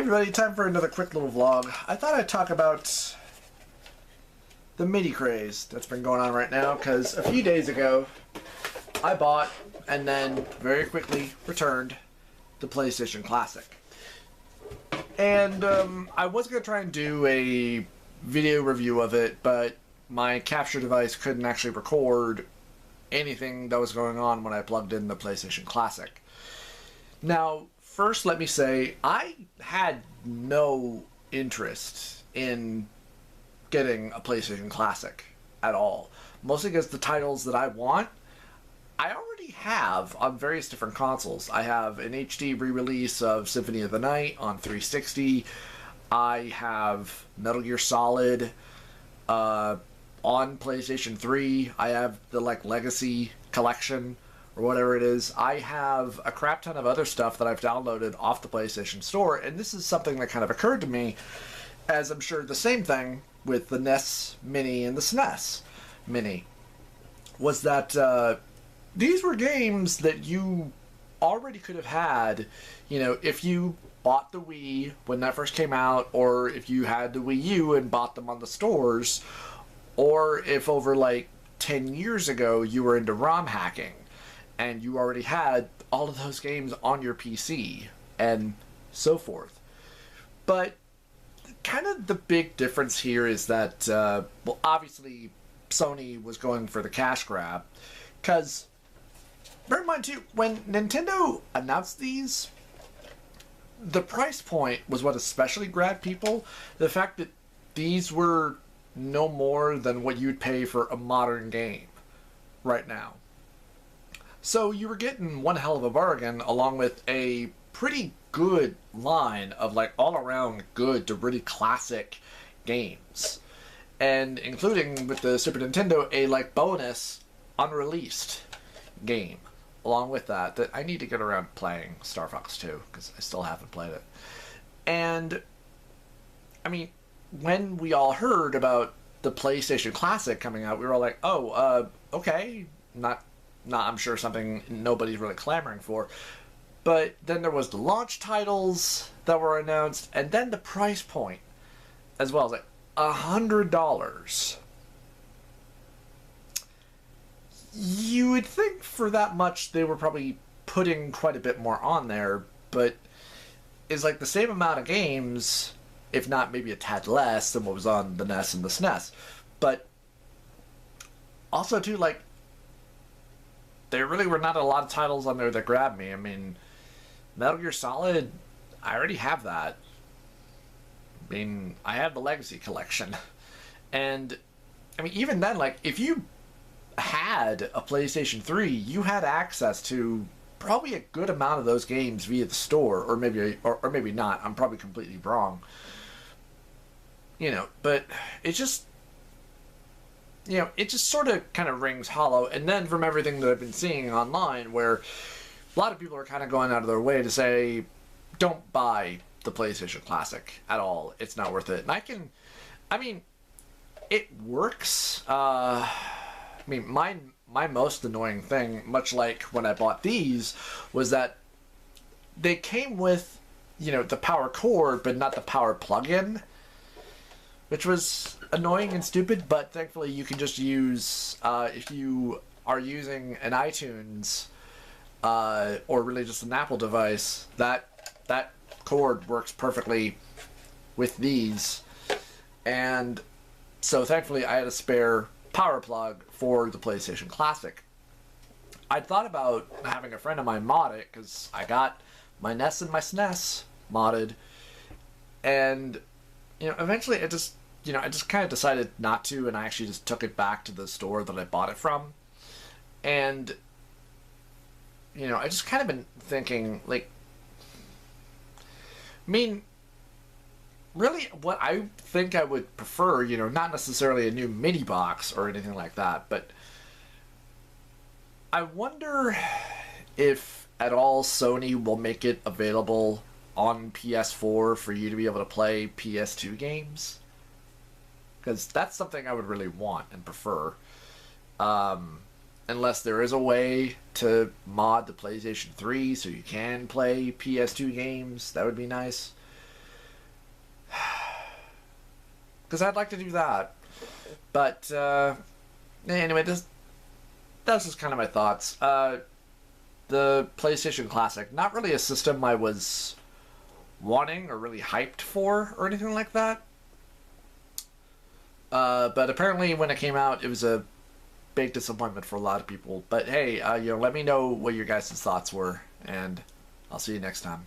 everybody, time for another quick little vlog. I thought I'd talk about the MIDI craze that's been going on right now, because a few days ago I bought and then very quickly returned the PlayStation Classic. And I was going to try and do a video review of it, but my capture device couldn't actually record anything that was going on when I plugged in the PlayStation Classic. Now, first let me say, I had no interest in getting a PlayStation Classic at all. Mostly because the titles that I want, I already have on various different consoles. I have an HD re-release of Symphony of the Night on 360. I have Metal Gear Solid on PlayStation 3. I have the Legacy collection or whatever it is. I have a crap ton of other stuff that I've downloaded off the PlayStation Store, and this is something that kind of occurred to me, as I'm sure the same thing with the NES Mini and the SNES Mini, was that these were games that you already could have had, you know, if you bought the Wii when that first came out, or if you had the Wii U and bought them on the stores, or if over like 10 years ago you were into ROM hacking and you already had all of those games on your PC and so forth. But kind of the big difference here is that, well, obviously Sony was going for the cash grab, because bear in mind too, when Nintendo announced these, the price point was what especially grabbed people. The fact that these were no more than what you'd pay for a modern game right now. So you were getting one hell of a bargain, along with a pretty good line of like all around good to really classic games. And including with the Super Nintendo a like bonus unreleased game along with that I need to get around playing Star Fox 2, because I still haven't played it. And I mean, when we all heard about the PlayStation Classic coming out, we were all like, oh, okay, not I'm sure something nobody's really clamoring for. But then there was the launch titles that were announced, and then the price point as well. It was like $100. You would think for that much they were probably putting quite a bit more on there, but it's like the same amount of games, if not maybe a tad less than what was on the NES and the SNES. But also too, like, there really were not a lot of titles on there that grabbed me. I mean, Metal Gear Solid, I already have that. I mean, I have the Legacy collection. And, I mean, even then, like, if you had a PlayStation 3, you had access to probably a good amount of those games via the store, or maybe not. I'm probably completely wrong. You know, but it just, you know, it just sort of kind of rings hollow. And then from everything that I've been seeing online, where a lot of people are kind of going out of their way to say, don't buy the PlayStation Classic at all. It's not worth it. And I mean, it works. I mean, my most annoying thing, much like when I bought these, was that they came with, you know, the power cord, but not the power plug-in, which was annoying and stupid. But thankfully you can just use, if you are using an iTunes or really just an Apple device, that cord works perfectly with these. And so thankfully I had a spare power plug for the PlayStation Classic. I'd thought about having a friend of mine mod it, because I got my NES and my SNES modded, and you know, eventually I just kind of decided not to, and I actually just took it back to the store that I bought it from. And you know, I just kind of been thinking, like, I mean, really, what I think I would prefer, you know, not necessarily a new MIDI box or anything like that, but I wonder if at all Sony will make it available on PS4 for you to be able to play PS2 games. Because that's something I would really want and prefer. Unless there is a way to mod the PlayStation 3 so you can play PS2 games, that would be nice. because I'd like to do that. But anyway, that's just kind of my thoughts. The PlayStation Classic, not really a system I was wanting or really hyped for or anything like that. But apparently when it came out, it was a big disappointment for a lot of people. But hey, let me know what your guys' thoughts were, and I'll see you next time.